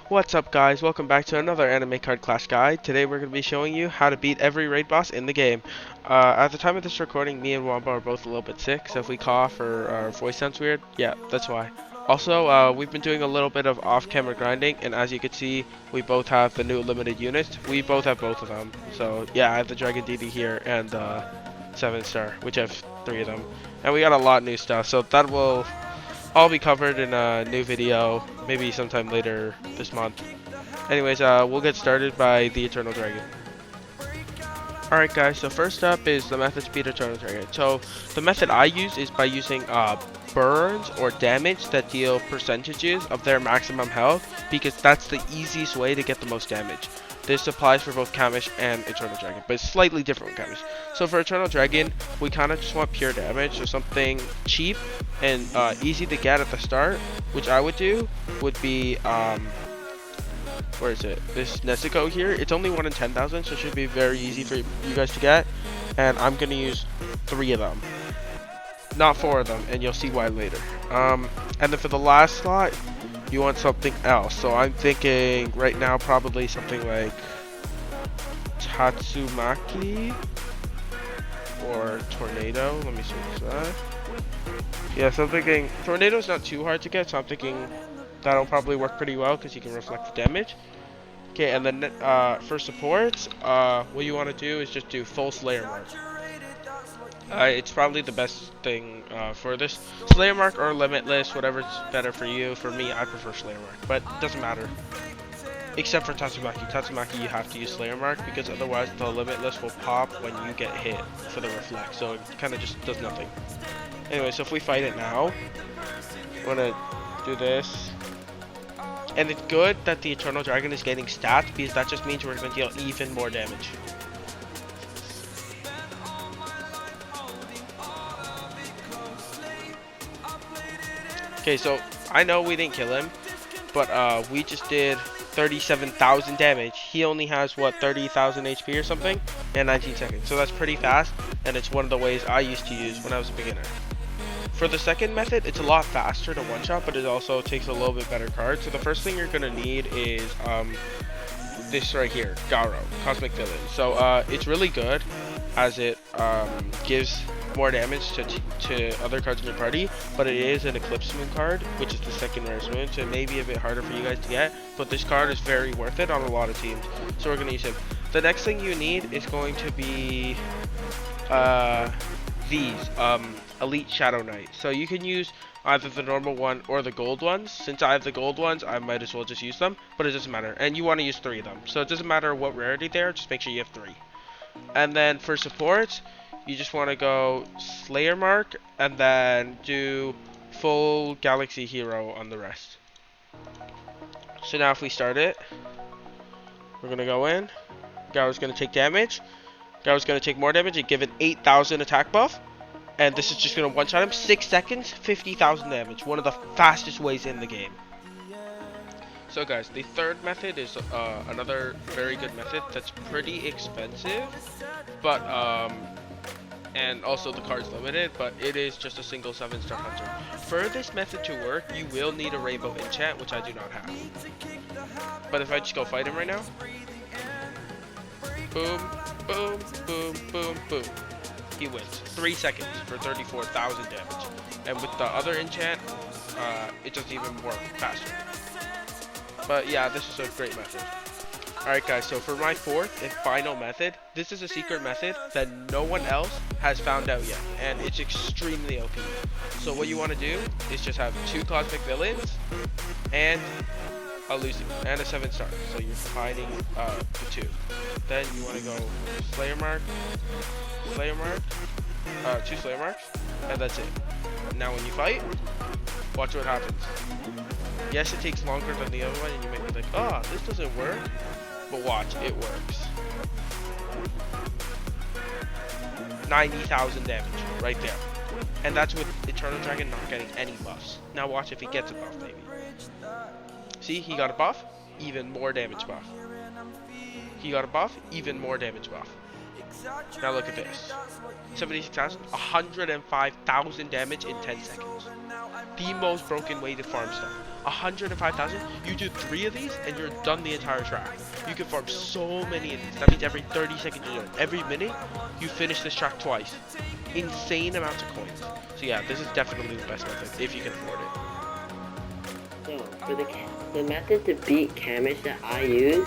What's up guys, welcome back to another anime card clash guide. Today we're going to be showing you how to beat every raid boss in the game. At the time of this recording, me and Wamba are both a little bit sick, so if we cough or our voice sounds weird, yeah, that's why. Also, we've been doing a little bit of off-camera grinding, and as you can see, we both have the new limited units. We both have both of them. So yeah, I have the Dragon DD here and 7 star, which I have 3 of them. And we got a lot of new stuff, so that will all be covered in a new video, maybe sometime later this month. Anyways, we'll get started by the Eternal Dragon. Alright guys, so first up is the method to beat Eternal Dragon. So the method I use is by using burns or damage that deal percentages of their maximum health, because that's the easiest way to get the most damage. This applies for both Kamish and Eternal Dragon, but it's slightly different with Kamish. So for Eternal Dragon, we kind of just want pure damage, so something cheap and easy to get at the start, which I would do, would be, where is it? This Nezuko here. It's only 1 in 10,000, so it should be very easy for you guys to get. And I'm going to use 3 of them. Not 4 of them, and you'll see why later. And then for the last slot, you want something else. So I'm thinking right now probably something like Tatsumaki or Tornado. Let me search that. Yeah, so I'm thinking Tornado's not too hard to get, so I'm thinking that'll probably work pretty well because you can reflect the damage. Okay, and then for supports, what you want to do is just do full Slayer Mark. It's probably the best thing for this. Slayer Mark or Limitless, whatever's better for you. For me, I prefer Slayer Mark, but it doesn't matter. Except for Tatsumaki. Tatsumaki, you have to use Slayer Mark because otherwise the Limitless will pop when you get hit for the reflect. So it kind of just does nothing. Anyway, so if we fight it now, I'm gonna do this. And it's good that the Eternal Dragon is getting stats because that just means we're going to deal even more damage. Okay, so I know we didn't kill him, but we just did 37,000 damage. He only has, what, 30,000 HP or something in 19 seconds. So that's pretty fast, and it's one of the ways I used to use when I was a beginner. For the second method, it's a lot faster to one-shot, but it also takes a little bit better card. So the first thing you're going to need is this right here, Garo, Cosmic Villain. So it's really good as it gives more damage to other cards in your party, but it is an Eclipse Moon card, which is the second rarest moon, so it may be a bit harder for you guys to get, but this card is very worth it on a lot of teams. So we're going to use him. The next thing you need is going to be these. Elite Shadow Knight. So you can use either the normal one or the gold ones. Since I have the gold ones, I might as well just use them, but it doesn't matter. And you want to use 3 of them. So it doesn't matter what rarity they are, just make sure you have 3. And then for supports, you just want to go Slayer Mark and then do full Galaxy Hero on the rest. So now if we start it, we're going to go in. Garo's going to take damage. Garo's going to take more damage and give an 8,000 attack buff. And this is just going to one-shot him. 6 seconds, 50,000 damage. One of the fastest ways in the game. So guys, the third method is another very good method that's pretty expensive. But, and also the card's limited, but it is just a single 7-star hunter. For this method to work, you will need a rainbow enchant, which I do not have. But if I just go fight him right now. Boom, boom, boom, boom, boom. He wins. 3 seconds for 34,000 damage. And with the other enchant, it doesn't even work faster. But yeah, this is a great method. Alright guys, so for my fourth and final method, this is a secret method that no one else has found out yet. And it's extremely OP. So what you want to do is just have 2 Cosmic Villains and a Lucy and a 7-star. So you're fighting the 2. Then you want to go Slayer Mark, 2 Slayer Marks, and that's it. Now when you fight, watch what happens. Yes, it takes longer than the other one, and you might be like, oh, this doesn't work. But watch, it works. 90,000 damage, right there. And that's with Eternal Dragon not getting any buffs. Now watch if he gets a buff, maybe. See, he got a buff, even more damage buff. He got a buff, even more damage buff. Now look at this. 76,000, 105,000 damage in 10 seconds. the most broken way to farm stuff. 105,000, you do 3 of these and you're done the entire track. You can farm so many of these. That means every 30 seconds you do it. Every minute, you finish this track twice. Insane amounts of coins. So yeah, this is definitely the best method if you can afford it. So, for the method to beat Camish that I use,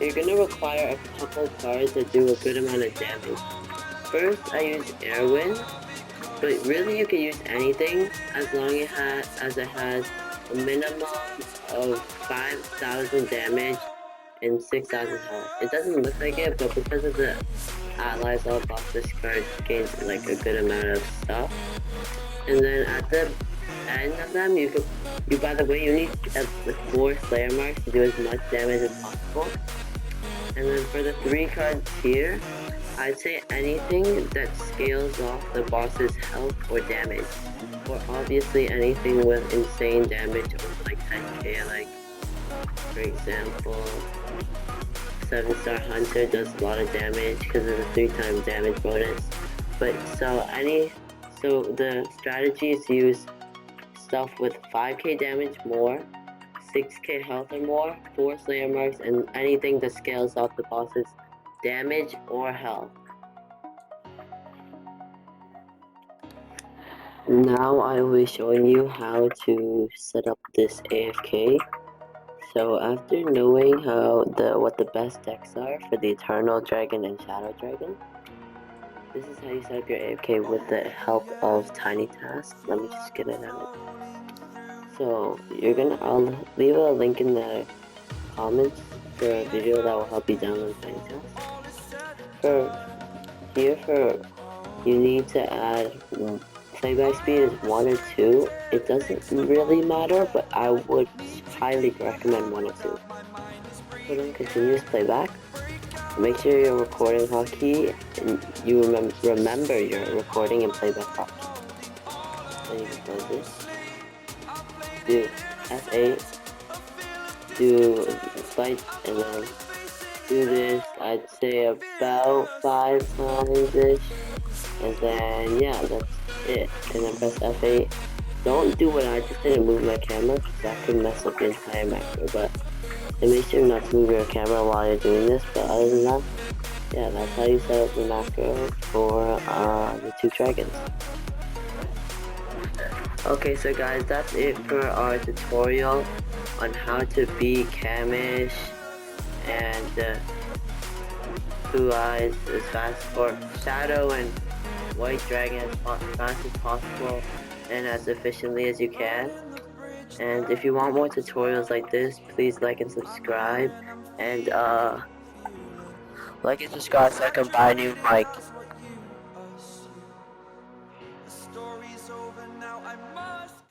you're gonna require a couple cards that do a good amount of damage. First, I use Airwind, but really you can use anything as long as it has a minimum of 5,000 damage and 6,000 health. It doesn't look like it, but because of the allies all buff, this card gains like a good amount of stuff. And then at the end of them, by the way, you need 4 Slayer Marks to do as much damage as possible. And then for the 3 cards here, I'd say anything that scales off the boss's health or damage. Or obviously anything with insane damage over like 10k, like for example, 7-star Hunter does a lot of damage because of the 3-time damage bonus. But so the strategy is to use stuff with 5k damage more, 6k health or more, 4 Slayer Marks, and anything that scales off the boss's damage or health. Now I will be showing you how to set up this AFK. So after knowing what the best decks are for the Eternal Dragon and Shadow Dragon, this is how you set up your AFK with the help of Tiny Task. Let me just get it out. So I'll leave a link in the comments for a video that will help you download Tiny Task. You need to add playback speed is 1 or 2. It doesn't really matter, but I would highly recommend 1 or 2. Put on continuous playback. Make sure your recording hotkey and you remember your recording and playback hotkey. Then you can close this. Do F8. Do fight and then do this. I'd say about 5 times ish. And then yeah, that's it. And then press F8. Don't do what I just did and move my camera because that could mess up the entire macro. But and make sure not to move your camera while you're doing this. But other than that, yeah, that's how you set up the macro for the 2 dragons. Okay, so guys, that's it for our tutorial on how to beat Camish and Blue Eyes as fast for Shadow and White Dragon as fast as possible and as efficiently as you can. And if you want more tutorials like this, please like and subscribe. And like and subscribe so I can buy a new mic.